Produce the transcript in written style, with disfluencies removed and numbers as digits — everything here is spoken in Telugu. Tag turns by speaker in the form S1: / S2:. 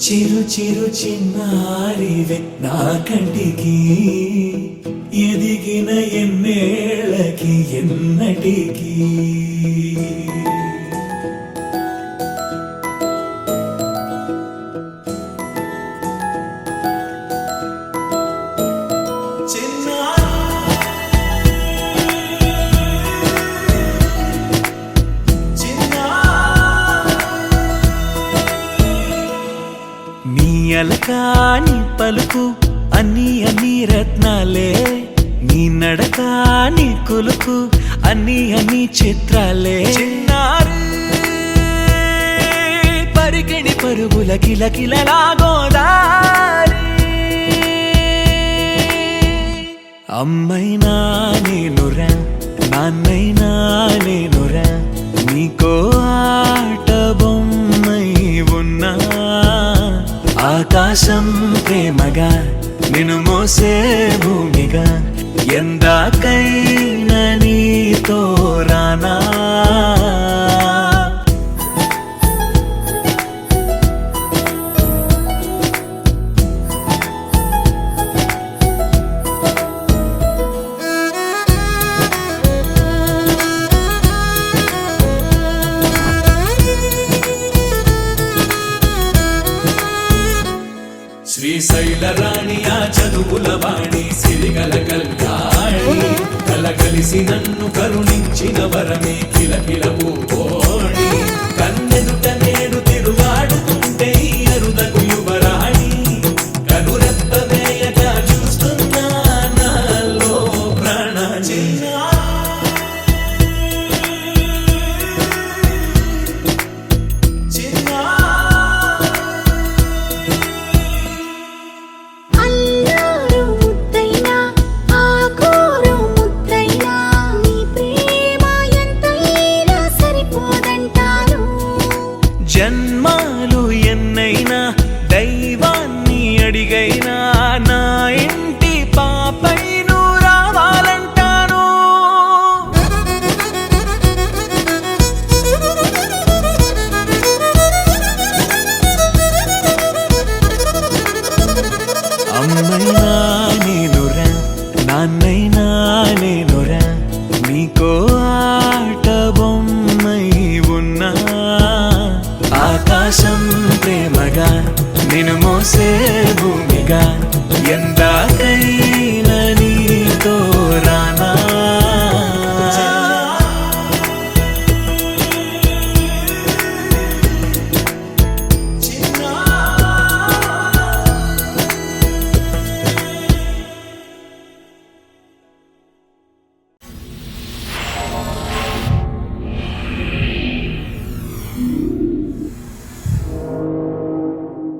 S1: చిరు చిరు చిన్నారివే నా కంటికి ఎదిగిన ఎన్నేళ్ళకి ఎన్నటికి అలకాని పలుకు అన్ని అన్ని రత్నాలే నీ నడకాని కులుకు అన్ని అన్ని చిత్రాలే చిన్నారు పరికిణి పరుగుల కిలకిలలాగోదారి అమ్మైనా నేనురా నాన్నైనా నేనురా నీకో ఆట బొమ్మై ఉన్నా ఆకాశం ప్రేమగా నిన్ను మోసే భూమిగా ఎందాకైనా నీతో రానా శ్రీశైల రాణి ఆ చదువుల వాణి సిరిగల కల్యాణి కలగలిసి నన్ను కరుణించిన వరమే కిలకిల పూకోణి కన్నెదుట నేడు తిరుగాడుతుంటే అరుదకు యువరాణి కనురెప్ప వేయక చూస్తున్నా నాలో ప్రాణ జన్మాలు ఎన్నైనా దైవాన్ని అడిగైనా నా ఇంటి పాపై నువ్వు రావాలంటాను అమ్మైనా నేనురా నాన్నైనా నేనురా నీకో ఆట బొమ్మై ఉన్నా ఆకాశం ప్రేమగా నిన్ను మోసే భూమిగా ఎందాకై